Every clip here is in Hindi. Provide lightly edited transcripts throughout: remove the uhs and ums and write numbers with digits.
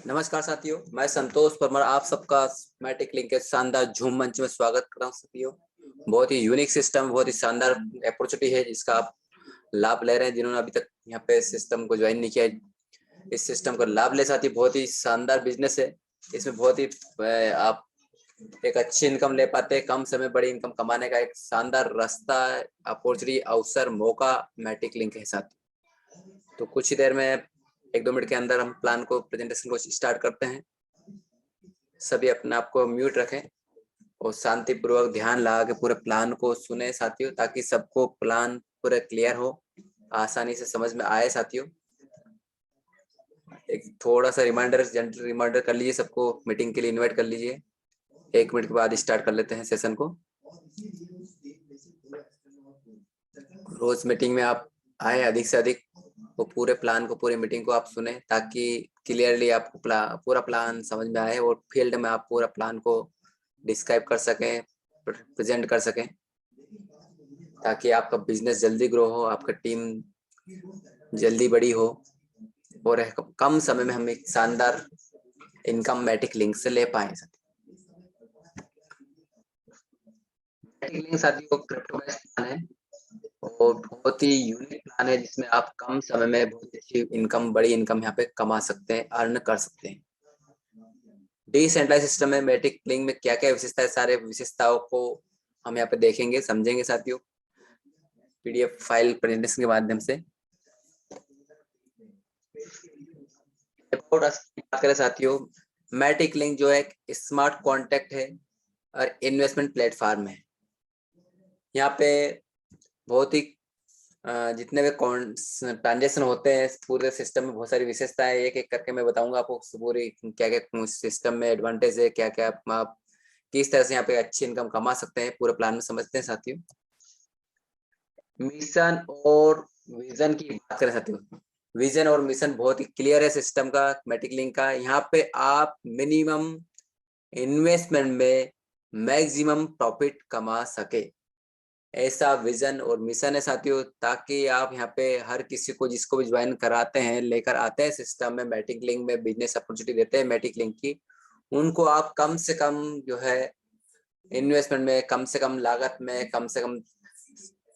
नमस्कार साथियों, मैं संतोष परमार आप सबका मैटिक लिंक के शानदार झूम मंच में स्वागत कर रहा हूँ। साथियों, बहुत ही यूनिक सिस्टम, बहुत ही शानदार अपॉर्चुनिटी है जिसका आप लाभ ले रहे हैं। जिन्होंने अभी तक यहाँ पे सिस्टम को ज्वाइन नहीं किया, इस सिस्टम का लाभ ले। साथी, बहुत ही शानदार बिजनेस है। इसमें बहुत ही आप एक अच्छी इनकम ले पाते हैं। कम समय बड़ी इनकम कमाने का एक शानदार रास्ता, अपॉर्चुनिटी, अवसर, मौका मैटिक लिंक है साथी। तो कुछ ही देर में 1-2 मिनट के अंदर हम प्लान को, प्रेजेंटेशन को स्टार्ट करते हैं। सभी अपने आप को म्यूट रखें और शांतिपूर्वक ध्यान लगा के पूरे प्लान को सुने साथियों, ताकि सबको प्लान पूरा क्लियर हो, आसानी से समझ में आए। साथियों, एक थोड़ा सा रिमाइंडर, जेंटल रिमाइंडर कर लीजिए, सबको मीटिंग के लिए इनवाइट कर लीजिए। 1 मिनट के बाद स्टार्ट कर लेते हैं सेशन को। रोज मीटिंग में आप आए अधिक से अधिक, वो पूरे प्लान को, पूरे मीटिंग को आप सुने, ताकि क्लियरली आपको पूरा प्लान समझ में आए और फील्ड में आप पूरा प्लान को डिस्क्राइब कर सकें, प्रेजेंट कर सकें, ताकि आपका बिजनेस जल्दी ग्रो हो, आपका टीम जल्दी बड़ी हो और कम समय में हम एक शानदार इनकम मैटिक लिंक से ले पाए। मैटिक लिंक साथियों क्रिप्टो बेस्ड प्लान है और बहुत ही यूनिक प्लान है, जिसमें आप कम समय में बहुत अच्छी इनकम, बड़ी इनकम यहाँ पे कमा सकते हैं, अर्न कर सकते हैं। डिसेंट्रलाइज सिस्टम में मैटिक लिंक में क्या क्या विशेषता है, सारे विशेषताओं को हम यहाँ पे देखेंगे, समझेंगे साथियों, पीडीएफ फाइल प्रेजेंटेशन के माध्यम से। बात करें साथियों, मैटिक लिंक जो है एक स्मार्ट कॉन्ट्रैक्ट है और इन्वेस्टमेंट प्लेटफॉर्म है। यहाँ पे बहुत ही जितने भी ट्रांजेक्शन होते हैं पूरे सिस्टम में, बहुत सारी विशेषताएं एक एक करके मैं बताऊंगा आपको, पूरी क्या क्या सिस्टम में एडवांटेज है, क्या क्या आप किस तरह से यहाँ पे अच्छी इनकम कमा सकते हैं, पूरे प्लान में समझते हैं साथियों। मिशन और विजन की बात करें साथियों, विजन और मिशन बहुत ही क्लियर है सिस्टम का, मैटिक लिंक का। यहाँ पे आप मिनिमम इन्वेस्टमेंट में मैक्सिमम प्रॉफिट कमा सके, ऐसा विजन और मिशन है साथियों, ताकि आप यहाँ पे हर किसी को, जिसको भी ज्वाइन कराते हैं, लेकर आते हैं सिस्टम में, मैटिक लिंक में बिजनेस अपॉर्चुनिटी देते हैं मैटिक लिंक की, उनको आप कम से कम जो है इन्वेस्टमेंट में, कम से कम लागत में, कम से कम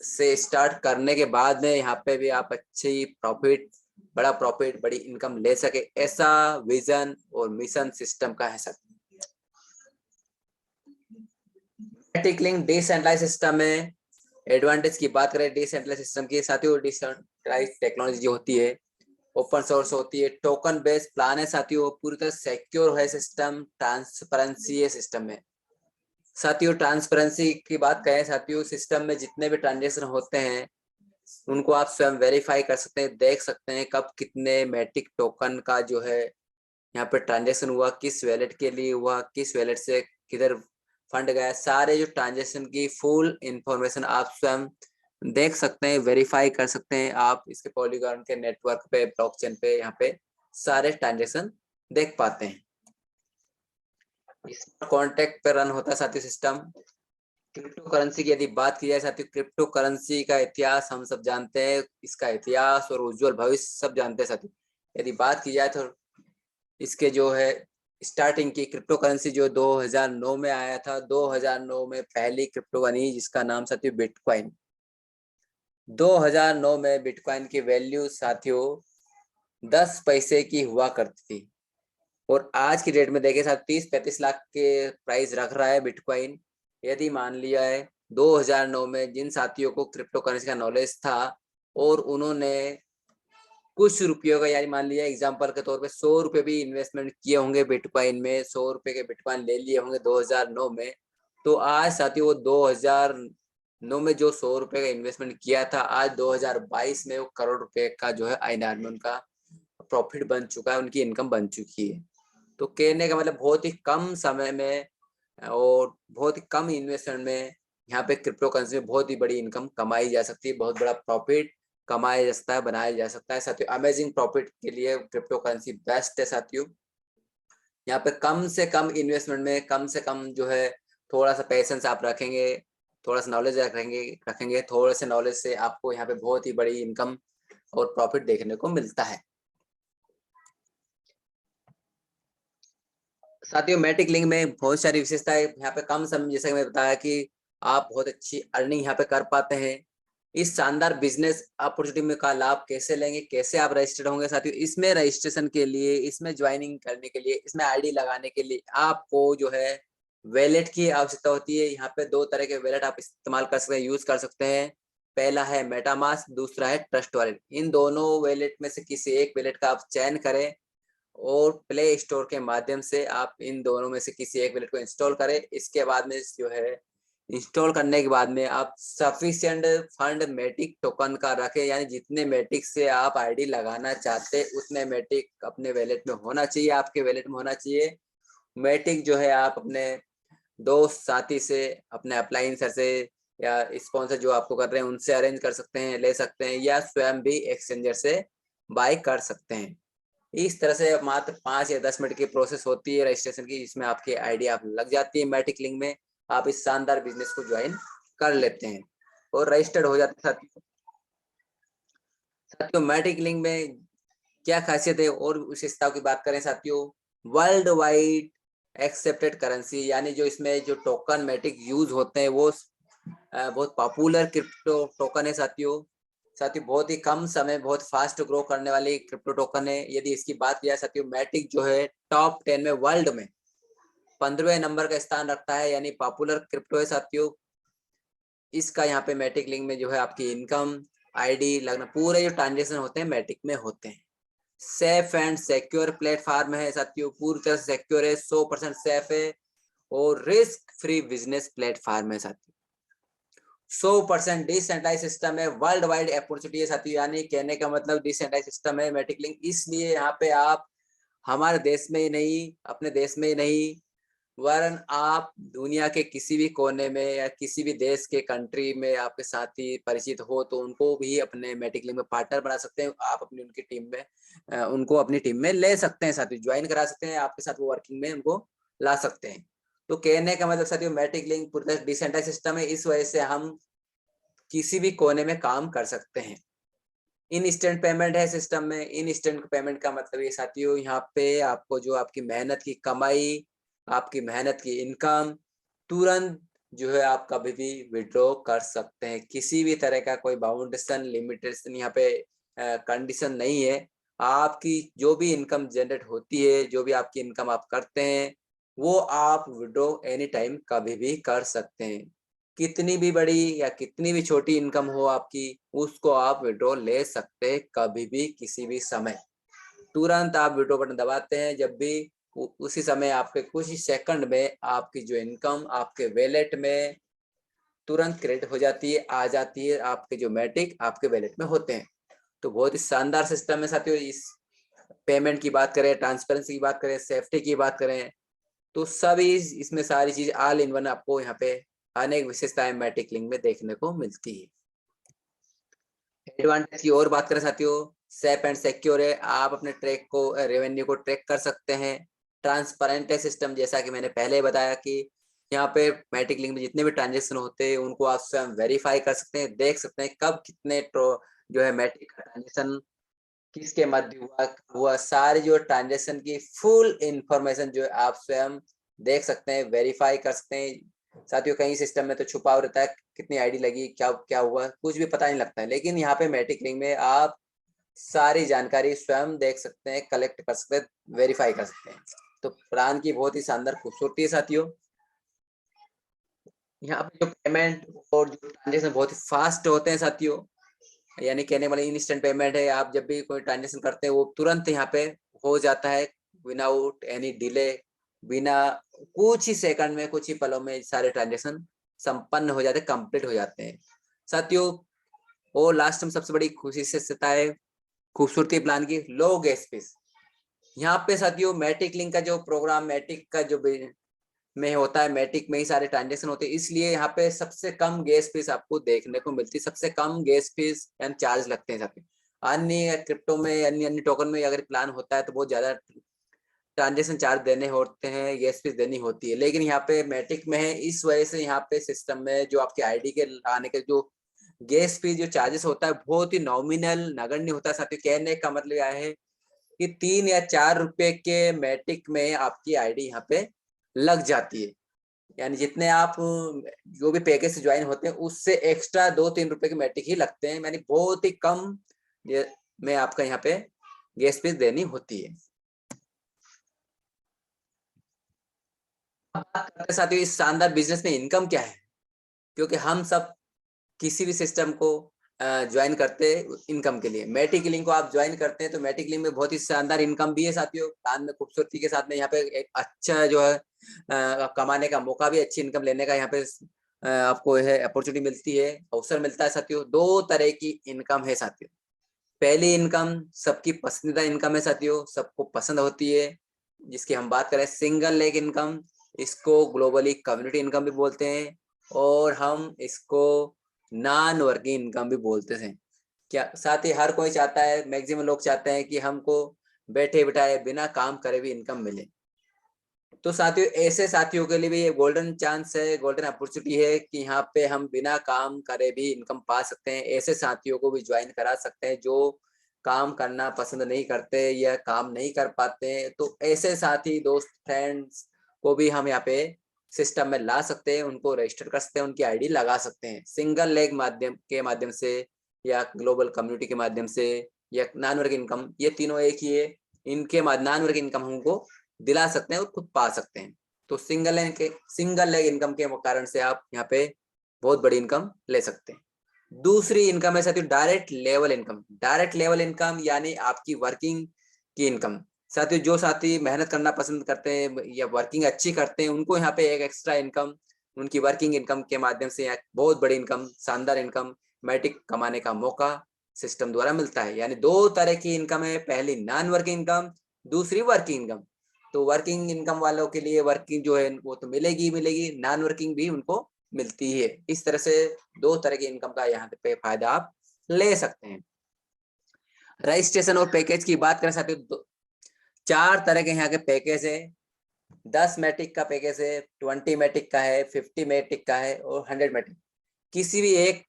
से स्टार्ट करने के बाद में यहाँ पे भी आप अच्छी प्रॉफिट, बड़ा प्रॉफिट, बड़ी इनकम ले सके, ऐसा विजन और मिशन सिस्टम का है सर। मैटिक लिंक डिसेंट्रलाइज सिस्टम में एडवांटेज की बात करें डिसेंट्रलाइज सिस्टम की साथियों, डिसेंट्रलाइज टेक्नोलॉजी जो होती है, ओपन सोर्स होती है, टोकन बेस्ड प्लान है साथियों, पूरी तरह सिक्योर है सिस्टम, ट्रांसपेरेंसी है सिस्टम में साथियों। ट्रांसपेरेंसी की बात करें साथियों, सिस्टम में जितने भी ट्रांजेक्शन होते हैं उनको आप स्वयं वेरीफाई कर सकते हैं, देख सकते हैं कब कितने मैटिक टोकन का जो है यहाँ पे ट्रांजेक्शन हुआ, किस वैलेट के लिए हुआ, किस वैलेट से किधर फंड गया, सारे जो ट्रांजेक्शन की फुल इंफॉर्मेशन आप स्वयं देख सकते हैं, वेरीफाई कर सकते हैं। आप इसके पॉलीगॉन के नेटवर्क पे, ब्लॉकचेन पे यहाँ पे सारे ट्रांजेक्शन देख पाते हैं। स्मार्ट कॉन्ट्रैक्ट पे रन होता है साथियों सिस्टम। क्रिप्टो करेंसी की यदि बात की जाए साथियों, क्रिप्टो करेंसी का इतिहास हम सब जानते हैं, इसका इतिहास और उज्जवल भविष्य सब जानते हैं साथियों। यदि बात की जाए तो इसके जो है स्टार्टिंग की, क्रिप्टो करेंसी जो 2009 में आया था, 2009 में पहली क्रिप्टो बनी, जिसका नाम साथियों बिटकॉइन। 2009 में बिटकॉइन की वैल्यू साथियों 10 पैसे की हुआ करती थी और आज की डेट में देखें साथ 30-35 लाख के प्राइस रख रहा है बिटकॉइन। यदि मान लिया है 2009 में जिन साथियों को क्रिप्टो करेंसी का नॉलेज था और उन्होंने कुछ रुपयों का, यानी मान लिया एग्जांपल के तौर पे 100 रुपये भी इन्वेस्टमेंट किए होंगे बिटकॉइन में, 100 रुपये के बिटकॉइन ले लिए होंगे 2009 में, तो आज साथियों वो 2009 में जो 100 रुपये का इन्वेस्टमेंट किया था, आज 2022 में वो करोड़ रुपए का जो है आईएनआर में उनका प्रॉफिट बन चुका है, उनकी इनकम बन चुकी है। तो कहने का मतलब बहुत ही कम समय में और बहुत ही कम इन्वेस्टमेंट में यहाँ पे क्रिप्टो करेंसी में बहुत ही बड़ी इनकम कमाई जा सकती है, बहुत बड़ा प्रॉफिट कमाया जा सकता है, बनाया जा सकता है साथियों। अमेजिंग प्रॉफिट के लिए क्रिप्टो करेंसी बेस्ट है साथियों। यहाँ पे कम से कम इन्वेस्टमेंट में, कम से कम जो है थोड़ा सा पेशेंस आप रखेंगे, थोड़ा सा नॉलेज रखेंगे, थोड़े से नॉलेज से आपको यहाँ पे बहुत ही बड़ी इनकम और प्रॉफिट देखने को मिलता है। साथियों मैटिक लिंक में बहुत सारी विशेषताएं, यहाँ पे कम समय जैसा कि मैं बताया कि आप बहुत अच्छी अर्निंग यहाँ पे कर पाते हैं। इस शानदार बिजनेस अपॉर्चुनिटी में का लाभ कैसे लेंगे, कैसे आप रजिस्टर्ड होंगे साथियों, इसमें रजिस्ट्रेशन के लिए, इसमें ज्वाइनिंग करने के लिए, इसमें आईडी लगाने के लिए आपको जो है वैलेट की आवश्यकता होती है। यहाँ पे दो तरह के वैलेट आप इस्तेमाल कर सकते हैं, यूज कर सकते हैं। पहला है मेटामास्क, दूसरा है ट्रस्ट वॉलेट। इन दोनों वैलेट में से किसी एक वैलेट का आप चयन करें और प्ले स्टोर के माध्यम से आप इन दोनों में से किसी एक वैलेट को इंस्टॉल करें। इसके बाद में जो है इंस्टॉल करने के बाद में आप सफिशिएंट फंड मैटिक टोकन का रखें, यानी जितने मैटिक से आप आईडी लगाना चाहते उतने मैटिक अपने वैलेट में होना चाहिए, आपके वैलेट में होना चाहिए। मैटिक जो है आप अपने दोस्त साथी से, अपने अप्लायंसर से या स्पॉन्सर जो आपको कर रहे हैं उनसे अरेंज कर सकते हैं, ले सकते हैं, या स्वयं भी एक्सचेंजर से बाय कर सकते हैं। इस तरह से मात्र 5 या 10 मिनट की प्रोसेस होती है रजिस्ट्रेशन की, जिसमें आपकी आईडी आप लग जाती है मैटिक लिंक में। आप इस शानदार बिजनेस को ज्वाइन कर लेते हैं और रजिस्टर्ड हो जाते हैं। साथियों मैटिक लिंक में क्या खासियत है और विशेषताओं की बात करें साथियों, वर्ल्ड वाइड एक्सेप्टेड करेंसी, यानी जो इसमें जो टोकन मैटिक यूज होते हैं वो बहुत पॉपुलर क्रिप्टो टोकन है साथियों। साथियों बहुत ही कम समय बहुत फास्ट ग्रो करने वाली क्रिप्टो टोकन है। यदि इसकी बात किया साथियों, मैटिक जो है टॉप 10 में वर्ल्ड में 15वें नंबर का स्थान रखता है, यानी पॉपुलर क्रिप्टो है साथियों। इसका यहाँ पे मैटिक लिंक में जो है आपकी इनकम, आईडी लगना, पूरे जो ट्रांजेक्शन होते हैं मैटिक में होते हैं। सेफ एंड सिक्योर प्लेटफॉर्म है साथियों, पूरी तरह से सिक्योर है, 100% सेफ है और रिस्क फ्री बिजनेस प्लेटफॉर्म है साथियों। 100% डिसेंट्रलाइज सिस्टम है, वर्ल्ड वाइड अपॉर्चुनिटी है साथियों, यानी कहने का मतलब डिसेंट्रलाइज सिस्टम है मैटिक लिंक। इसलिए यहाँ पे आप हमारे देश में ही नहीं, अपने देश में ही नहीं, वरन आप दुनिया के किसी भी कोने में या किसी भी देश के कंट्री में आपके साथी परिचित हो तो उनको भी अपने मैटिक लिंक में पार्टनर बना सकते हैं। आप अपनी उनकी टीम में उनको अपनी टीम में ले सकते हैं साथियों, ज्वाइन करा सकते हैं, आपके साथ वो वर्किंग में उनको ला सकते हैं। तो कहने का मतलब साथियों मैटिक लिंक पूरा डिसेंट्रलाइज सिस्टम है, इस वजह से हम किसी भी कोने में काम कर सकते हैं। इंस्टेंट पेमेंट है सिस्टम में। इंस्टेंट पेमेंट का मतलब ये साथियों, यहाँ पे आपको जो आपकी मेहनत की कमाई, आपकी मेहनत की इनकम तुरंत जो है आप कभी भी विड्रॉ कर सकते हैं। किसी भी तरह का कोई बाउंडेशन लिमिटेशन यहाँ पे कंडीशन नहीं है। आपकी जो भी इनकम जनरेट होती है, जो भी आपकी इनकम आप करते हैं, वो आप विड्रॉ एनी टाइम कभी भी कर सकते हैं। कितनी भी बड़ी या कितनी भी छोटी इनकम हो आपकी, उसको आप विड्रॉ ले सकते हैं कभी भी किसी भी समय। तुरंत आप विड्रॉ बटन दबाते हैं, जब भी उसी समय आपके कुछ ही सेकंड में आपकी जो इनकम आपके वैलेट में तुरंत क्रेडिट हो जाती है, आ जाती है। आपके जो मैटिक आपके वैलेट में होते हैं। तो बहुत ही शानदार सिस्टम है साथियों। इस पेमेंट की बात करें, ट्रांसपेरेंसी की बात करें, सेफ्टी की बात करें, तो सभी इसमें सारी चीज ऑल इन वन आपको यहाँ पे अनेक विशेषताएं मैटिक लिंक में देखने को मिलती है। एडवांटेज की और बात करें साथियों, सेफ एंड सिक्योर है, आप अपने ट्रैक को रेवेन्यू को ट्रैक कर सकते हैं। ट्रांसपेरेंट है सिस्टम, जैसा कि मैंने पहले ही बताया कि यहाँ पे मैटिक लिंक में जितने भी ट्रांजेक्शन होते हैं उनको आप स्वयं वेरीफाई कर सकते हैं, देख सकते हैं कब कितने जो है मैटिक का ट्रांजेक्शन किसके मध्य हुआ सारी जो ट्रांजेक्शन की फुल इंफॉर्मेशन जो है आप स्वयं देख सकते हैं, वेरीफाई कर सकते हैं साथियों। कई सिस्टम में तो छुपा रहता है, कितनी आईडी लगी, क्या क्या हुआ, कुछ भी पता नहीं लगता है, लेकिन यहाँ पे मैटिक लिंक में आप सारी जानकारी स्वयं देख सकते हैं, कलेक्ट कर सकते हैं, वेरीफाई कर सकते हैं। तो प्लान की बहुत ही शानदार खूबसूरती है साथियों। यहाँ पे जो पेमेंट और जो ट्रांजेक्शन बहुत ही फास्ट होते हैं साथियों, यानी कहने वाले इंस्टेंट पेमेंट है। आप जब भी कोई ट्रांजेक्शन करते हैं वो तुरंत यहाँ पे हो जाता है, विदाउट एनी डिले, बिना कुछ ही सेकंड में, कुछ ही पलों में सारे ट्रांजेक्शन संपन्न हो जाते हैं, कंप्लीट हो जाते हैं साथियों। और लास्ट में सबसे बड़ी खुशी से सता है खूबसूरती प्लान की, लो गैस फीस। यहाँ पे साथियों मैटिक लिंक का जो प्रोग्राम मैटिक का जो में होता है, मैटिक में ही सारे ट्रांजेक्शन होते हैं, इसलिए यहाँ पे सबसे कम गैस फीस आपको देखने को मिलती है। सबसे कम गैस फीस एंड चार्ज लगते हैं साथियों। अन्य क्रिप्टो में, अन्य अन्य टोकन में अगर प्लान होता है तो बहुत ज्यादा ट्रांजेक्शन चार्ज देने होते हैं, गैस फीस देनी होती है, लेकिन यहाँ पे मैटिक में है, इस वजह से यहाँ पे सिस्टम में जो आपके आईडी के आने के जो गैस फीस जो चार्जेस होता है बहुत ही नॉमिनल नगण्य होता है साथियों। कहने का मतलब यह है कि 3 या 4 रुपए के मैटिक में आपकी आईडी यहाँ पे लग जाती है। यानी जितने आप जो भी पैकेज से ज्वाइन होते हैं उससे एक्स्ट्रा 2-3 रुपए के मैटिक ही लगते हैं, यानी बहुत ही कम में आपका यहाँ पे गैस फीस देनी होती है। बात करते साथियों इस शानदार बिजनेस में इनकम क्या है, क्योंकि हम सब किसी भी सिस्टम को ज्वाइन करते हैं इनकम के लिए। मैटिक लिंक को आप ज्वाइन करते हैं तो मैटिक लिंक में बहुत ही शानदार इनकम भी है साथियों, प्लान में खूबसूरती के साथ में यहाँ पे एक अच्छा जो है कमाने का मौका भी, अच्छी इनकम लेने का यहाँ पे आपको है अपॉर्चुनिटी मिलती है, अवसर मिलता है साथियों। 2 तरह की इनकम है साथियों। पहली इनकम सबकी पसंदीदा इनकम है साथियों, सबको पसंद होती है, जिसकी हम बात करें सिंगल लेग इनकम। इसको ग्लोबली कम्युनिटी इनकम भी बोलते हैं और हम इसको नॉन वर्किंग इनकम भी बोलते हैं। क्या साथ ही हर कोई चाहता है, मैक्सिमम लोग चाहते हैं कि हमको बैठे बिठाए बिना काम करे भी इनकम मिले। तो साथियों ऐसे साथियों के लिए भी ये गोल्डन चांस है, गोल्डन अपॉर्चुनिटी है कि यहाँ पे हम बिना काम करे भी इनकम पा सकते हैं। ऐसे साथियों को भी ज्वाइन करा सकते हैं जो काम करना पसंद नहीं करते या काम नहीं कर पाते हैं, तो ऐसे साथी दोस्त फ्रेंड्स को भी हम यहाँ पे सिस्टम में ला सकते हैं, उनको रजिस्टर कर सकते हैं, उनकी आईडी लगा सकते हैं सिंगल लेग माध्यम से या ग्लोबल कम्युनिटी के माध्यम से या नॉन वर्क इनकम। ये तीनों एक ही है, इनके नॉन वर्क इनकम हमको दिला सकते हैं और खुद पा सकते हैं। तो सिंगल लेग इनकम के कारण से आप यहाँ पे बहुत बड़ी इनकम ले सकते हैं। दूसरी इनकम है साथियों direct level income. Direct level income यानी आपकी वर्किंग की इनकम। साथियों जो साथी मेहनत करना पसंद करते हैं या वर्किंग अच्छी करते हैं उनको यहाँ पे एक एक्स्ट्रा इनकम, उनकी वर्किंग इनकम के माध्यम से बहुत बड़ी इनकम, शानदार इनकम, मैटिक कमाने का मौका सिस्टम द्वारा मिलता है। यानी 2 तरह की इनकम है, पहली नॉन वर्किंग इनकम, दूसरी वर्किंग इनकम। तो वर्किंग इनकम वालों के लिए वर्किंग जो है वो तो मिलेगी मिलेगी, नॉन वर्किंग भी उनको मिलती है। इस तरह से 2 तरह की इनकम का यहाँ पे फायदा आप ले सकते हैं। रजिस्ट्रेशन और पैकेज की बात करें साथियों 4 तरह के यहाँ के पैकेज है। 10 मैटिक का पैकेज है, 20 मैटिक का है, 50 मैटिक का है और 100 मैटिक। किसी भी एक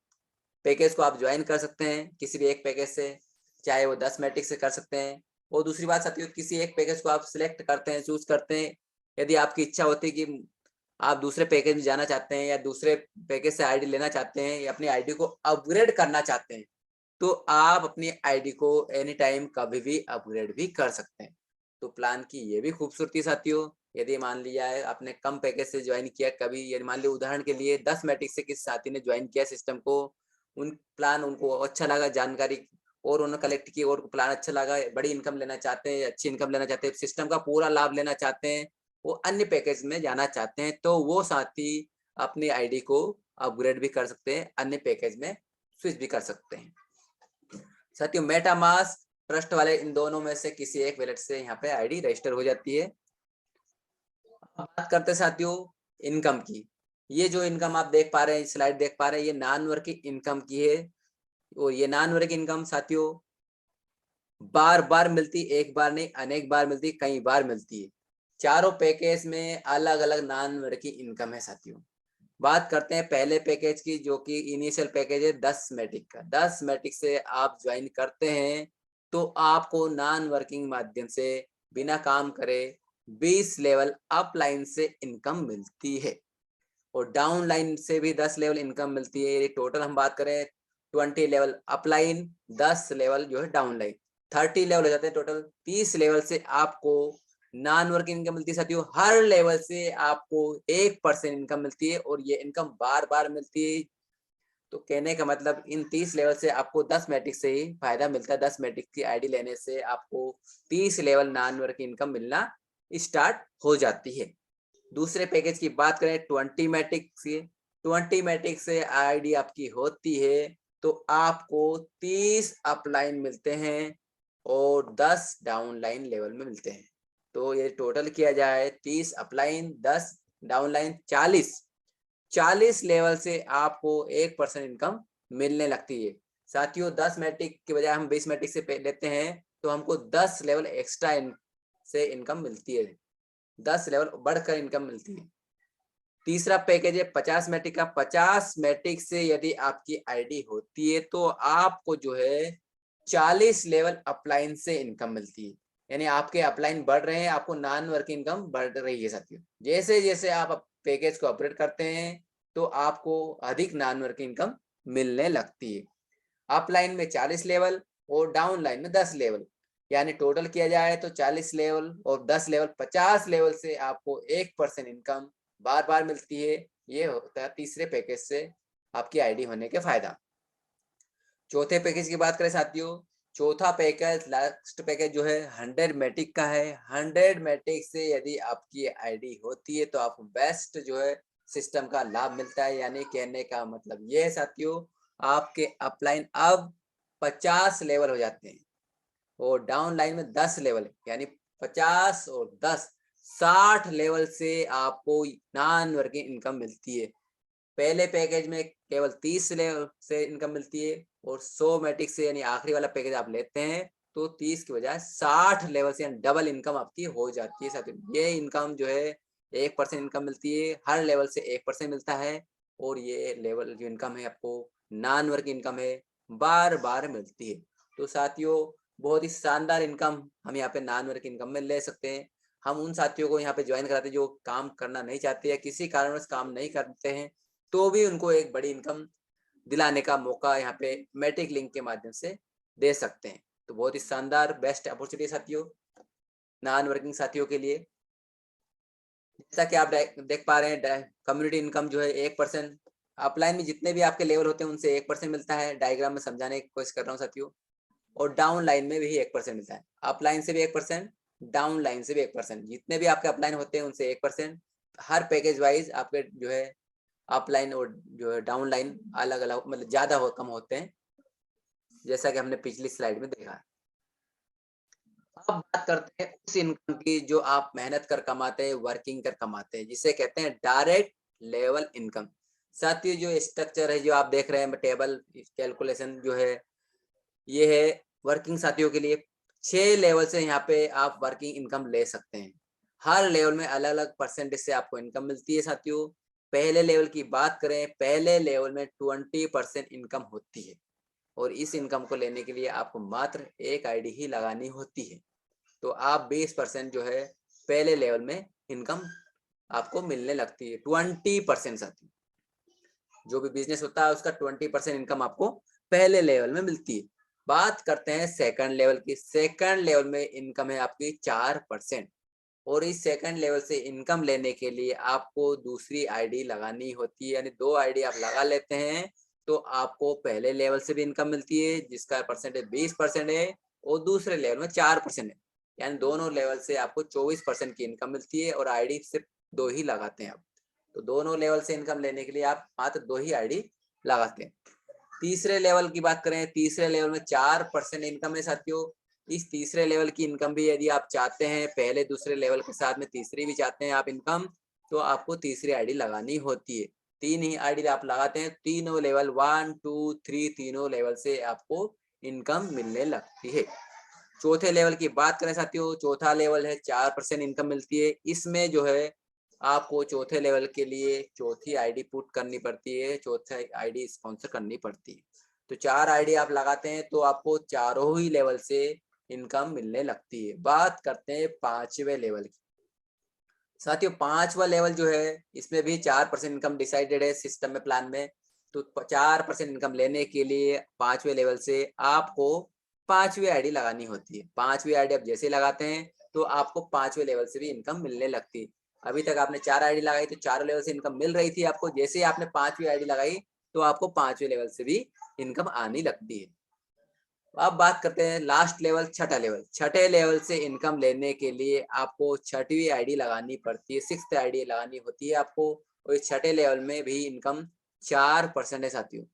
पैकेज को आप ज्वाइन कर सकते हैं, किसी भी एक पैकेज से, चाहे वो 10 मैटिक से कर सकते हैं। और दूसरी बात साथियों किसी एक पैकेज को आप सिलेक्ट करते हैं, चूज करते हैं। यदि आपकी इच्छा होती है कि आप दूसरे पैकेज में जाना चाहते हैं या दूसरे पैकेज से आईडी लेना चाहते हैं या अपनी आईडी को अपग्रेड करना चाहते हैं, तो आप अपनी आईडी को एनी टाइम कभी भी अपग्रेड भी कर सकते हैं। तो प्लान की ये भी खूबसूरती साथियों, यदि मान लिया है आपने कम पैकेज से ज्वाइन किया कभी, यदि मान लिया उदाहरण के लिए 10 मैटिक से किसी साथी ने ज्वाइन किया सिस्टम को, उन प्लान उनको अच्छा लगा, जानकारी और उन्होंने कलेक्ट की और प्लान अच्छा लगा, बड़ी इनकम लेना चाहते हैं, अच्छी इनकम लेना चाहते हैं, सिस्टम का पूरा लाभ लेना चाहते हैं, वो अन्य पैकेज में जाना चाहते हैं, तो वो साथी अपनी आईडी को अपग्रेड भी कर सकते हैं, अन्य पैकेज में स्विच भी कर सकते हैं। साथियों मेटामास्क ट्रस्ट वाले इन दोनों में से किसी एक वॉलेट से यहाँ पे आईडी रजिस्टर हो जाती है। बात करते साथियों इनकम की। ये जो इनकम आप देख पा रहे हैं, स्लाइड देख पा रहे हैं, ये नॉन वर्किंग इनकम की है। और ये नॉन वर्किंग इनकम साथियों बार बार मिलती, एक बार नहीं अनेक बार मिलती, कई बार मिलती है। चारों पैकेज में अलग अलग नॉन वर्किंग इनकम है साथियों। बात करते हैं पहले पैकेज की जो कि इनिशियल पैकेज है 10 मैटिक का। 10 मैटिक से आप ज्वाइन करते हैं तो आपको नॉन वर्किंग माध्यम से बिना काम करे 20 लेवल अप लाइन से इनकम मिलती है और डाउन लाइन से भी 10 लेवल इनकम मिलती है। ये टोटल हम बात करें 20 लेवल अप लाइन, 10 लेवल जो है डाउन लाइन, 30 लेवल हो जाते हैं टोटल। 30 लेवल से आपको नॉन वर्किंग इनकम मिलती है साथियों। हर लेवल से आपको 1% इनकम मिलती है और ये इनकम बार बार मिलती है। तो कहने का मतलब इन 30 लेवल से आपको 10 मैट्रिक से ही फायदा मिलता है। 10 मैट्रिक की आईडी लेने से आपको 30 लेवल नॉन वर्किंग इनकम मिलना स्टार्ट हो जाती है। दूसरे पैकेज की बात करें 20 मैट्रिक से, 20 मैट्रिक से आईडी आपकी होती है तो आपको 30 अपलाइन मिलते हैं और 10 डाउन लाइन लेवल में मिलते हैं। तो ये टोटल किया जाए 30 अपलाइन 10 डाउन लाइन 40 लेवल से आपको 1% इनकम मिलने लगती है। साथियों 10 मैट्रिक के बजाय हम 20 मैट्रिक से लेते हैं तो हमको 10 लेवल एक्स्ट्रा से इनकम मिलती है, 10 लेवल बढ़कर इनकम मिलती है। तीसरा पैकेज है 50 मैट्रिक का। 50 मैट्रिक से यदि आपकी आईडी होती है तो आपको जो है 40 लेवल अपलाइन से इनकम मिलती है। यानी आपके अपलाइन बढ़ रहे हैं, आपको नॉन वर्किंग इनकम बढ़ रही है साथियों। जैसे जैसे आप पैकेज को अपग्रेड करते हैं तो आपको अधिक नॉन वर्किंग इनकम मिलने लगती है। अपलाइन में 40 लेवल और डाउन लाइन में 10 लेवल, यानी टोटल किया जाए तो 40 लेवल और 10 लेवल 50 लेवल से आपको 1% इनकम बार बार मिलती है। ये होता है तीसरे पैकेज से आपकी आईडी होने के फायदा। चौथे पैकेज की बात करें साथियों, चौथा पैकेज लास्ट पैकेज जो है 100 मैटिक का है। 100 मैटिक से यदि आपकी आईडी होती है तो आपको बेस्ट जो है सिस्टम का लाभ मिलता है। यानी कहने का मतलब ये है साथियों, आपके अपलाइन अब 50 लेवल हो जाते हैं और डाउन लाइन में 10 लेवल, यानी 50 और 10 60 लेवल से आपको नॉन वर्किंग इनकम मिलती है। पहले पैकेज में केवल 30 लेवल से इनकम मिलती है और 100 मैट्रिक से यानी आखिरी वाला पैकेज आप लेते हैं तो 30 की बजाय 60 लेवल से डबल इनकम आपकी हो जाती है साथियों। ये इनकम जो है 1% इनकम मिलती है, हर लेवल से 1% मिलता है और ये लेवल जो इनकम है आपको नॉन वर्क इनकम है, बार बार मिलती है। तो साथियों बहुत ही शानदार इनकम हम यहाँ पे नॉन वर्क इनकम में ले सकते हैं। हम उन साथियों को यहाँ पे ज्वाइन कराते हैं जो काम करना नहीं चाहते या किसी कारणवश काम नहीं करते हैं, तो भी उनको एक बड़ी इनकम दिलाने का मौका यहाँ पे मैट्रिक लिंक के माध्यम से दे सकते हैं। तो बहुत ही शानदार बेस्ट अपॉर्चुनिटी साथियों नॉन वर्किंग साथियों के लिए। जैसा कि आप देख पा रहे हैं कम्युनिटी इनकम जो है 1%, अपलाइन में जितने भी आपके लेवल होते हैं उनसे 1% मिलता है। डायग्राम में समझाने की कोशिश कर रहा हूँ साथियों। और डाउन लाइन में भी 1% मिलता है। अपलाइन से भी 1%, डाउन लाइन से भी 1%, जितने भी आपके अपलाइन होते हैं उनसे 1%। हर पैकेज वाइज आपके जो है अपलाइन और जो है डाउन लाइन अलग अलग मतलब ज्यादा कम होते हैं, जैसा कि हमने पिछली स्लाइड में देखा। अब बात करते हैं उस इनकम की जो आप मेहनत कर कमाते हैं, वर्किंग कर कमाते हैं, जिसे कहते हैं डायरेक्ट लेवल इनकम। साथियों जो स्ट्रक्चर है जो आप देख रहे हैं टेबल कैलकुलेशन जो है, ये है वर्किंग साथियों के लिए। 6 लेवल से यहाँ पे आप वर्किंग इनकम ले सकते हैं। हर लेवल में अलग अलग परसेंटेज से आपको इनकम मिलती है साथियों। पहले लेवल की बात करें, पहले लेवल में 20% इनकम होती है और इस इनकम को लेने के लिए आपको मात्र एक आईडी ही लगानी होती है। तो आप 20% जो है पहले लेवल में इनकम आपको मिलने लगती है। 20% साथियों, जो भी बिजनेस होता है उसका 20% इनकम आपको पहले लेवल में मिलती है। बात करते हैं सेकंड लेवल की। सेकंड लेवल में इनकम है आपकी 4% और इस सेकंड लेवल से इनकम लेने के लिए आपको दूसरी आईडी लगानी होती है। यानी 2 आईडी आप लगा लेते हैं तो आपको पहले लेवल से भी इनकम मिलती है जिसका परसेंटेज 20% है और दूसरे लेवल में 4% है। यानी दोनों लेवल से आपको 24% की इनकम मिलती है और आईडी सिर्फ 2 ही लगाते हैं आप। तो दोनों लेवल से इनकम लेने के लिए आप मात्र 2 ही आईडी लगाते हैं। तीसरे लेवल की बात करें, तीसरे लेवल में 4% इनकम है साथियों। इस तीसरे लेवल की इनकम भी यदि आप चाहते हैं, पहले दूसरे लेवल के साथ में तीसरी भी चाहते हैं आप इनकम, तो आपको तीसरी आईडी लगानी होती है। 3 ही आईडी आप लगाते हैं, तीनों लेवल 1 2 3 तीनों लेवल से आपको इनकम मिलने लगती है। चौथे लेवल की बात करें साथियों, चौथा लेवल है 4% इनकम मिलती है। इसमें जो है आपको चौथे लेवल के लिए चौथी आईडी पुट करनी पड़ती है, चौथी आईडी स्पॉन्सर करनी पड़ती है। तो 4 आईडी आप लगाते हैं तो आपको चारों ही लेवल से इनकम मिलने लगती है। बात करते हैं 5वें लेवल की। साथियों 5वां लेवल जो है इसमें भी 4% इनकम डिसाइडेड है सिस्टम में, प्लान में। तो 4% इनकम लेने के लिए 5वें लेवल से आपको 5वीं आईडी लगानी होती है। 5वीं आईडी आप जैसे लगाते हैं तो आपको 5वें लेवल से भी इनकम मिलने लगती है। अभी तक आपने 4 आईडी लगाई तो चारों लेवल से इनकम मिल रही थी आपको, जैसे ही आपने 5वीं आईडी लगाई तो आपको 5वें लेवल से भी इनकम आनी लगती है। अब बात करते हैं लास्ट लेवल, छठा लेवल। छठे लेवल से इनकम लेने के लिए आपको 6वीं आईडी लगानी पड़ती है, 6th आईडी लगानी होती है आपको। और इस छठे लेवल में भी इनकम 4% है साथियों।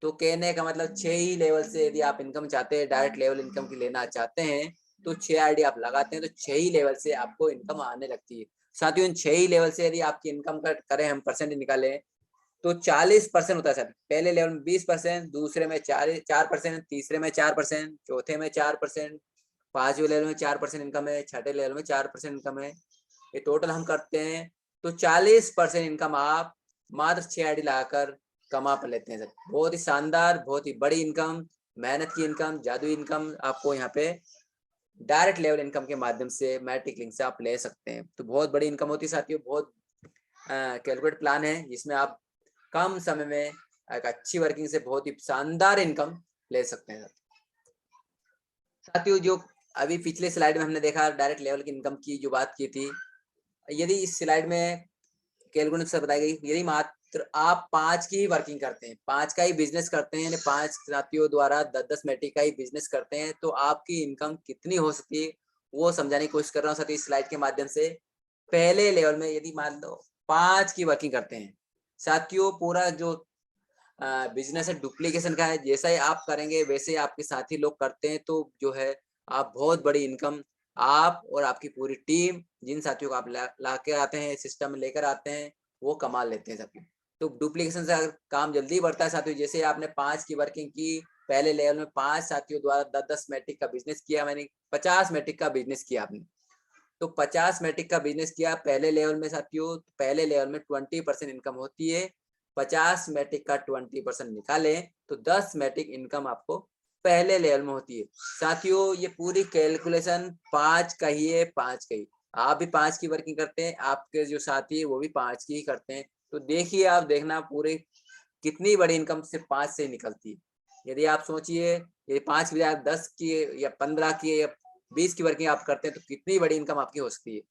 तो कहने का मतलब 6 ही लेवल से यदि आप इनकम चाहते हैं, डायरेक्ट लेवल इनकम की लेना चाहते हैं, तो 6 आईडी आप लगाते हैं तो 6 ही लेवल से आपको इनकम आने लगती है साथियों। इन 6 ही लेवल से यदि आपकी इनकम का करें हम परसेंट निकालें तो 40% होता है सर। पहले लेवल में 20%, दूसरे में 4%, तीसरे में 4%, चौथे में 4%, 5वें लेवल में 4% इनकम है, छठे लेवल में 4% इनकम है। ये टोटल हम करते हैं तो 40% इनकम आप मात्र 6 आईडी लगाकर कमा पर लेते हैं सर। बहुत ही शानदार, बहुत ही बड़ी इनकम, मेहनत की इनकम, जादुई इनकम आपको यहाँ पे डायरेक्ट लेवल इनकम के माध्यम से मैट्रिक लिंक से आप ले सकते हैं। तो बहुत बड़ी इनकम होती है साथियों, बहुत कैलकुलेट प्लान है जिसमें आप कम समय में एक अच्छी वर्किंग से बहुत ही शानदार इनकम ले सकते हैं। साथियों जो अभी पिछले स्लाइड में हमने देखा डायरेक्ट लेवल की इनकम की जो बात की थी, यदि इस स्लाइड में कैलकुलेशन से बताई गई, यदि मात्र आप 5 की ही वर्किंग करते हैं, 5 का ही बिजनेस करते हैं, यानी 5 साथियों द्वारा 10-10 मैट्रिक का ही बिजनेस करते हैं, तो आपकी इनकम कितनी हो सकती है वो समझाने की कोशिश कर रहा हूँ साथियों इस स्लाइड के माध्यम से। पहले लेवल में यदि मान लो 5 की वर्किंग करते हैं साथियों, पूरा जो बिजनेस है डुप्लीकेशन का है, जैसा ही आप करेंगे वैसे ही आपके साथी लोग करते हैं, तो जो है आप बहुत बड़ी इनकम आप और आपकी पूरी टीम जिन साथियों को आप ला के आते हैं, सिस्टम में लेकर आते हैं, वो कमा लेते हैं साथियों। तो डुप्लीकेशन से अगर काम जल्दी बढ़ता है साथियों, जैसे आपने 5 की वर्किंग की, पहले लेवल में 5 साथियों द्वारा 10-10 मैट्रिक का बिजनेस किया, मैंने 50 मैट्रिक का बिजनेस किया आपने, तो 50 मैट्रिक का बिजनेस किया पहले लेवल में साथियों, पहले लेवल में 20% इनकम होती है। 50 मैट्रिक का 20% निकालें तो 10 मैट्रिक इनकम आपको पहले लेवल में होती है साथियों। ये पूरी कैलकुलेशन 5 का ही है, 5 का ही, आप भी 5 की वर्किंग करते हैं, आपके जो साथी है वो भी 5 की ही करते हैं, तो देखिए आप देखना पूरे कितनी बड़ी इनकम सिर्फ 5 से निकलती है। यदि आप सोचिए ये 5 की बजाय 10 की या 15 की या 20 की वर्किंग आप करते हैं तो कितनी बड़ी इनकम आपकी हो सकती है।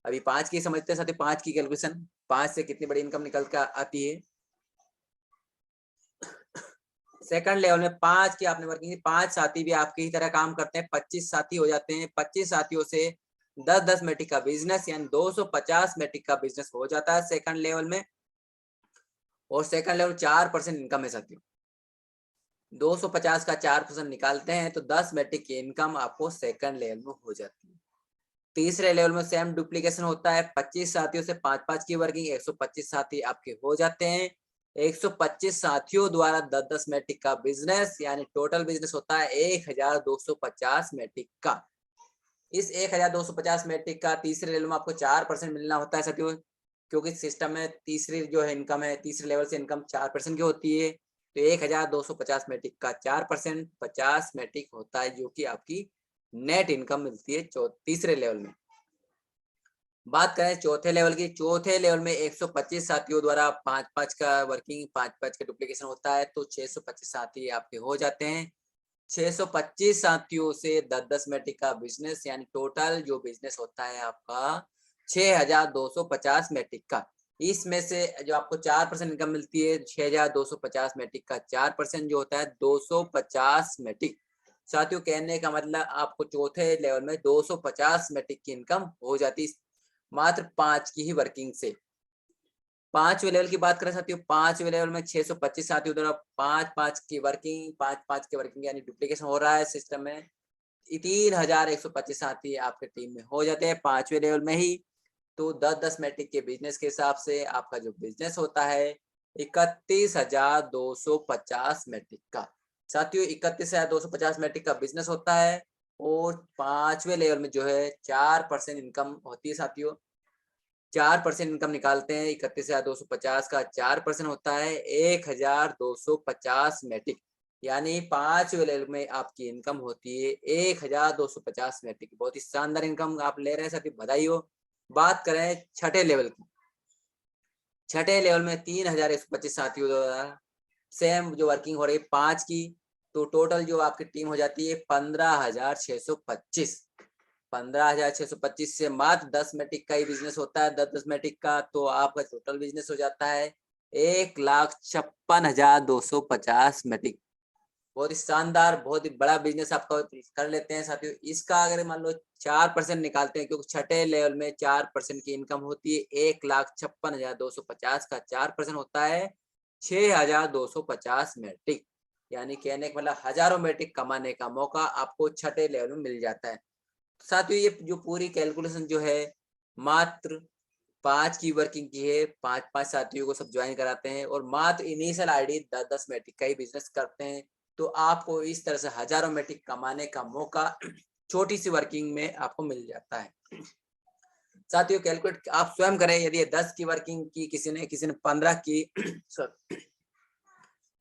अभी 5 की समझते हैं साथियों, 5 की कैलकुलेशन, 5 से कितनी बड़ी इनकम निकल कर आती है। सेकंड लेवल में 5 की आपने वर्किंग की, 5 साथी भी आपकी ही तरह काम करते हैं, 25 साथी हो जाते हैं। 25 साथियों से 10-10 मैट्रिक का बिजनेस यानी 250 मैट्रिक का बिजनेस हो जाता है सेकंड लेवल में, और सेकंड लेवल 4% इनकम है साथियों। 250 का 4% निकालते हैं तो 10 मैट्रिक की इनकम आपको सेकंड लेवल में हो जाती है। तीसरे लेवल में सेम डुप्लीकेशन होता है, 25 साथियों से 5-5 की वर्किंग, 125 साथी आपके हो जाते हैं। 125 साथियों द्वारा 10-10 मैट्रिक का बिजनेस यानी टोटल बिजनेस होता है 1250 मैट्रिक का। इस 1250 मैट्रिक का तीसरे लेवल में आपको 4% मिलना होता है साथियों, क्योंकि सिस्टम में तीसरी जो है इनकम है, तीसरे लेवल से इनकम 4% की होती है, तो 1250 मैट्रिक का 4% 50 मैट्रिक होता है, जो कि आपकी नेट इनकम मिलती है तीसरे लेवल में। बात करें चौथे लेवल की, चौथे लेवल में 125 साथियों द्वारा 5-5 का वर्किंग, 5-5 का डुप्लीकेशन होता है, तो 625 साथी आपके हो जाते हैं। 625 साथियों से 10-10 मैट्रिक का बिजनेस यानी टोटल जो बिजनेस होता है आपका 6250 मैट्रिक का। इसमें से जो आपको 4% इनकम मिलती है, 6250 मैट्रिक का 4% जो होता है 250 मैट्रिक। साथियों कहने का मतलब आपको चौथे लेवल में 250 मैट्रिक की इनकम हो जाती है मात्र 5 की ही वर्किंग से। 5वें लेवल की बात करें साथियों, 5वें लेवल में 625 साथियों द्वारा 5-5 की वर्किंग, 5-5 की वर्किंग यानी डुप्लीकेशन हो रहा है सिस्टम में, 3125 साथी आपके टीम में हो जाते हैं 5वें लेवल में ही। तो 10-10 मैट्रिक के बिजनेस के हिसाब से आपका जो बिजनेस होता है 31,250 मैट्रिक का। साथियों 31,250 मैट्रिक का बिजनेस होता है, और 5वें लेवल में जो है 4% इनकम होती है साथियों। 4% इनकम निकालते हैं, 31,250 का 4% होता है 1,250 मैट्रिक, यानी 5वें लेवल में आपकी इनकम होती है 1,250 मैट्रिक। बहुत ही शानदार इनकम आप ले रहे हैं साथी, बधाई हो। बात करें छठे लेवल की, छठे लेवल में 3,125 साथियों द्वारा सेम जो वर्किंग हो रही है 5 की, तो टोटल जो आपकी टीम हो जाती है 15,625। 15,625 से मात्र 10 मैट्रिक का ही बिजनेस होता है, 10-10 मैट्रिक का, तो आपका टोटल बिजनेस हो जाता है 1,56,250 मैट्रिक। बहुत ही शानदार, बहुत ही बड़ा बिजनेस आपका कर लेते हैं साथियों। इसका अगर मान लो 4% निकालते हैं, क्योंकि छठे लेवल में 4% की इनकम होती है, 1,56,250 का 4% होता है 6,250 मैट्रिक, यानी कहने का मतलब हजारों मैट्रिक कमाने का मौका आपको छठे लेवल में मिल जाता है। साथियों ये जो पूरी कैलकुलेशन जो है मात्र 5 की वर्किंग की है, 5-5 साथियों को सब ज्वाइन कराते हैं, और मात्र इनिशियल आईडी 10-10 मैट्रिक का ही बिजनेस करते हैं, तो आपको इस तरह से हजारों मैट्रिक कमाने का मौका छोटी सी वर्किंग में आपको मिल जाता है। साथियों कैलकुलेट आप स्वयं करें, यदि 10 की वर्किंग की किसी ने 15 की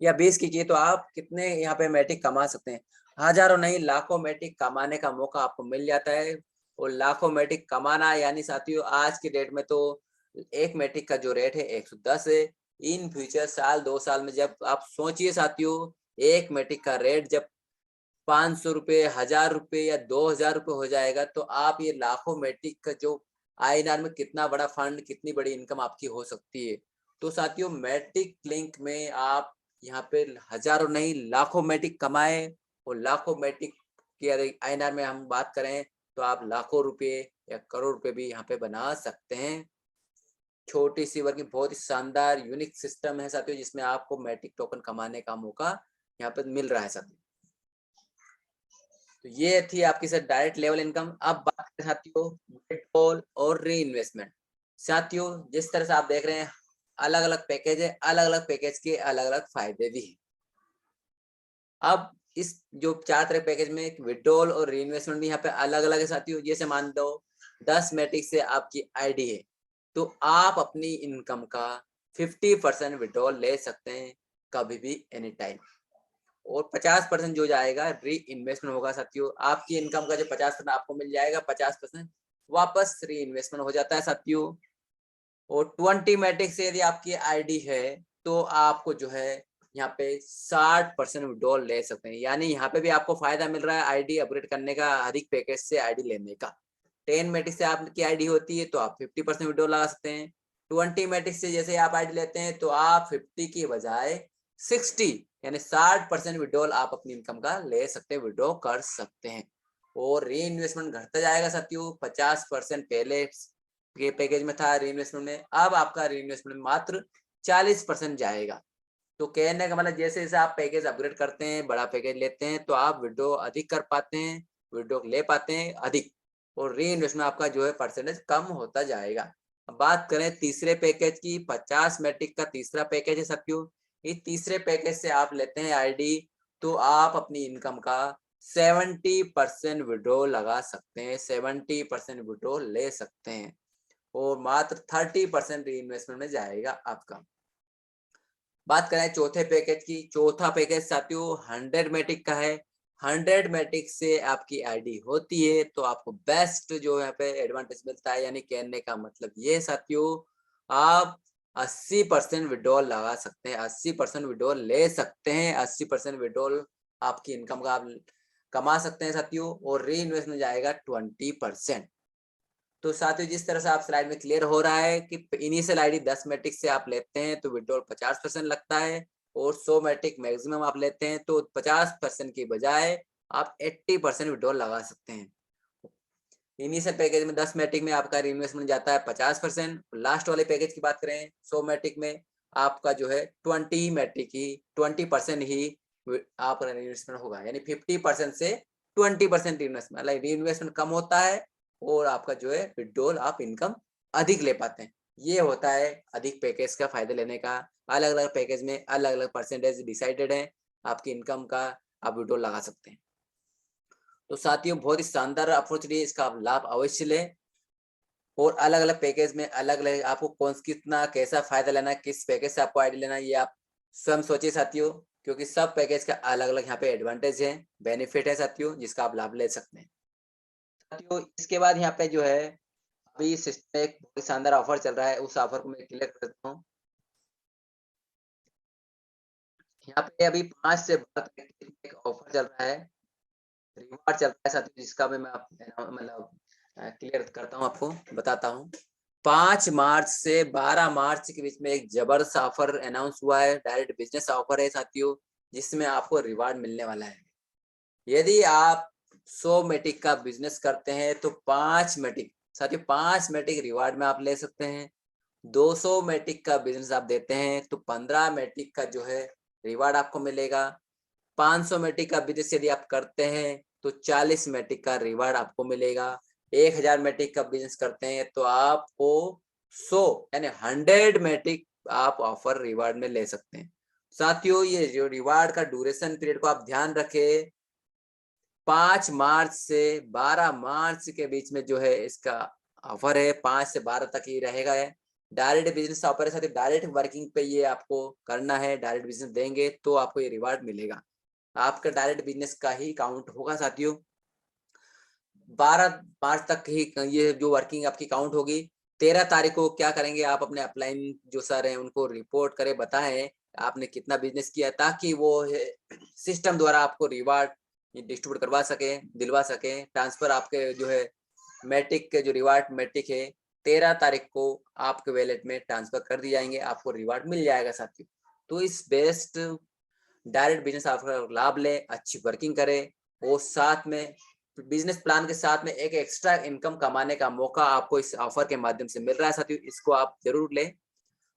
या 20 की किए तो आप कितने यहाँ पे मैट्रिक कमा सकते हैं। हजारों नहीं लाखों मैट्रिक कमाने का मौका आपको मिल जाता है। और लाखों मैट्रिक कमाना यानी साथियों आज की डेट में तो एक मैट्रिक का जो रेट है 110 है। इन फ्यूचर साल 2 साल में जब आप सोचिए साथियों, एक मैट्रिक का रेट जब 500 रुपये, 1000 रुपये या 2000 रुपये हो जाएगा, तो आप ये लाखों मैट्रिक का जो आईएनआर में कितना बड़ा फंड, कितनी बड़ी इनकम आपकी हो सकती है। तो साथियों मैट्रिक लिंक में आप यहाँ पे हजारों नहीं लाखों मैट्रिक कमाए। और लाखों मैट्रिक की आईएनआर में हम बात करें तो आप लाखों रुपए या करोड़ रुपए भी यहाँ पे बना सकते हैं। छोटी सी वर्किंग बहुत ही शानदार यूनिक सिस्टम है साथियों, जिसमें आपको मैट्रिक टोकन कमाने का मौका यहाँ पे मिल रहा है साथियों। तो ये थी आपकी सर डायरेक्ट लेवल इनकम। अब बात करें साथियों विड्रॉल और री इन्वेस्टमेंट। साथियों जिस तरह से आप देख रहे हैं अलग अलग पैकेज है, अलग अलग पैकेज के अलग अलग फायदे भी हैं। अब इस जो 4 तरह पैकेज में विड्रॉल और री इन्वेस्टमेंट भी यहाँ पे अलग अलग है साथियों। जैसे मान लो 10 मैट्रिक से आपकी आईडी है तो आप अपनी इनकम का 50% विड्रॉल ले सकते हैं कभी भी एनी टाइम। और 50% जो जाएगा री इन्वेस्टमेंट होगा साथियों। आपकी इनकम का जो 50% आपको मिल जाएगा, 50% वापस री इन्वेस्टमेंट हो जाता है साथियों। और 20 मैट्रिक से यदि आपकी आईडी है तो आपको जो है यहाँ पे 60% विड्रॉल ले सकते हैं। यानी यहाँ पे भी आपको फायदा मिल रहा है आईडी अपग्रेड करने का, अधिक पैकेज से आईडी लेने का। 10 मैट्रिक से आपकी आईडी होती है तो आप 50% विड्रॉल लगा सकते हैं। 20 मैट्रिक से जैसे आप आईडी लेते हैं तो आप 50 की बजाय 60 यानी 60% विड्रॉल आप अपनी इनकम का ले सकते हैं, विड्रॉ कर सकते हैं। और री इन्वेस्टमेंट घटता जाएगा साथियों। 50% पहले के पैकेज में था री इन्वेस्टमेंट में, अब आपका री इन्वेस्टमेंट मात्र 40% जाएगा। तो कहने का मतलब जैसे जैसे आप पैकेज अपग्रेड करते हैं, बड़ा पैकेज लेते हैं तो आप विड्रॉ अधिक कर पाते हैं, विड्रॉ ले पाते हैं अधिक। और री इन्वेस्टमेंट आपका जो है परसेंटेज कम होता जाएगा। अब बात करें तीसरे पैकेज की, 50 मैट्रिक का तीसरा पैकेज है साथियों। इस तीसरे पैकेज से आप लेते हैं आईडी तो आप अपनी इनकम का 70% विड्रॉ लगा सकते हैं, 70% विड्रॉ ले सकते हैं। और मात्र 30% री इन्वेस्टमेंट में जाएगा आपका। बात करें चौथे पैकेज की, चौथा पैकेज साथियों 100 मैट्रिक का है। 100 मैट्रिक से आपकी आईडी होती है तो आपको बेस्ट जो यहाँ पे एडवांटेज मिलता है। यानी कहने का मतलब ये साथियों आप 80% विड्रॉल लगा सकते हैं, 80% विड्रॉल ले सकते हैं, 80% विड्रॉल आपकी इनकम का आप कमा सकते हैं साथियों। और री इन्वेस्टमेंट जाएगा 20%। तो साथियों जिस तरह से आप स्लाइड में क्लियर हो रहा है कि इनिशियल आईडी 10 मैट्रिक से आप लेते हैं तो विड्रॉल 50% लगता है। और 100 मैट्रिक मैक्सिमम आप लेते हैं तो 50% की बजाय आप 80% विड्रॉल लगा सकते हैं। इनिशियल पैकेज में 10 मैट्रिक में आपका इन्वेस्टमेंट जाता है 50%। लास्ट वाले पैकेज की बात करें 100 मैट्रिक में आपका जो है 20 मैट्रिक ही 20% ही आपका इन्वेस्टमेंट होगा। यानी 50% से 20% इन्वेस्टमेंट, री इन्वेस्टमेंट कम होता है और आपका जो है विड्रॉल आप इनकम अधिक ले पाते हैं। ये होता है अधिक पैकेज का फायदा लेने का। अलग अलग पैकेज में अलग अलग परसेंटेज डिसाइडेड है आपकी इनकम का, आप विड्रॉल लगा सकते हैं। तो साथियों बहुत ही शानदार अपॉर्चुनिटी है, इसका आप लाभ अवश्य लें। और अलग अलग पैकेज में अलग अलग आपको कौन कितना कैसा फायदा लेना है, किस पैकेज से आपको आईडी लेना है, ये आप स्वयं सोचिए साथियों। क्योंकि सब पैकेज का अलग अलग यहाँ पे एडवांटेज है, बेनिफिट है साथियों, जिसका आप लाभ ले सकते हैं साथियों। इसके बाद यहाँ पे जो है अभी सिस्टम में एक बहुत शानदार ऑफर चल रहा है, उस ऑफर को मैं क्लियर कर देता हूँ। यहाँ पे अभी 5 से 12 तारीख तक एक ऑफर चल रहा है, रिवार्ड चल रहा है साथियों, जिसका मैं आप मतलब क्लियर करता हूँ, आपको बताता हूँ। 5 मार्च से 12 मार्च के बीच में एक जबरदस्त ऑफर अनाउंस हुआ है, डायरेक्ट बिजनेस ऑफर है साथियों, जिसमें आपको रिवार्ड मिलने वाला है। यदि आप 100 मैट्रिक का बिजनेस करते हैं तो 5 मैट्रिक साथियों 5 मैट्रिक रिवार्ड में आप ले सकते हैं। 200 मैट्रिक का बिजनेस आप देते हैं तो 15 मैट्रिक का जो है रिवार्ड आपको मिलेगा। 500 मैट्रिक का बिजनेस यदि आप करते हैं तो 40 मैट्रिक का रिवार्ड आपको मिलेगा। 1000 मैट्रिक का बिजनेस करते हैं तो आपको 100 यानी 100 मैट्रिक आप ऑफर रिवार्ड में ले सकते हैं साथियों। ये जो रिवार्ड का ड्यूरेशन पीरियड को आप ध्यान रखें, 5 मार्च से 12 मार्च के बीच में जो है इसका ऑफर है, 5 से 12 तक ही रहेगा है। डायरेक्ट बिजनेस ऑफर है साथियों, डायरेक्ट वर्किंग पे ये आपको करना है, डायरेक्ट बिजनेस देंगे तो आपको ये रिवार्ड मिलेगा, आपका डायरेक्ट बिजनेस का ही काउंट होगा साथियों। 12 मार्च तक ही ये जो वर्किंग आपकी काउंट होगी। 13 तारीख को क्या करेंगे, आप अपने अपलाइन जो सर हैं उनको रिपोर्ट करें, बताएं आपने कितना बिजनेस किया, ताकि वो सिस्टम द्वारा आपको रिवार्ड डिस्ट्रीब्यूट करवा सके, दिलवा सके। ट्रांसफर आपके जो है मैटिक के जो रिवार्ड मैटिक है 13 तारीख को आपके वैलेट में ट्रांसफर कर दिए जाएंगे, आपको रिवार्ड मिल जाएगा साथियों। तो इस बेस्ट डायरेक्ट बिजनेस ऑफर लाभ लें, अच्छी वर्किंग करें और साथ में बिजनेस प्लान के साथ में एक एक्स्ट्रा इनकम कमाने का मौका आपको इस ऑफर के माध्यम से मिल रहा है साथियों, इसको आप जरूर लें।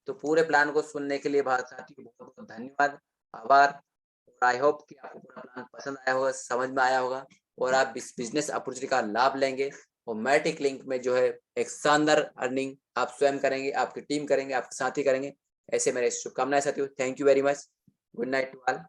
तो पूरे प्लान को सुनने के लिए साथियों बहुत बहुत धन्यवाद, आभार। और आई होप कि आपको पूरा प्लान पसंद आया होगा, समझ में आया होगा और आप इस बिजनेस अपॉर्चुनिटी का लाभ लेंगे और मैटिक लिंक में जो है एक शानदार अर्निंग आप स्वयं करेंगे, आपकी टीम करेंगे, आपके साथी करेंगे। ऐसे मेरे शुभकामनाएं साथियों। Thank you very much. Good night to all.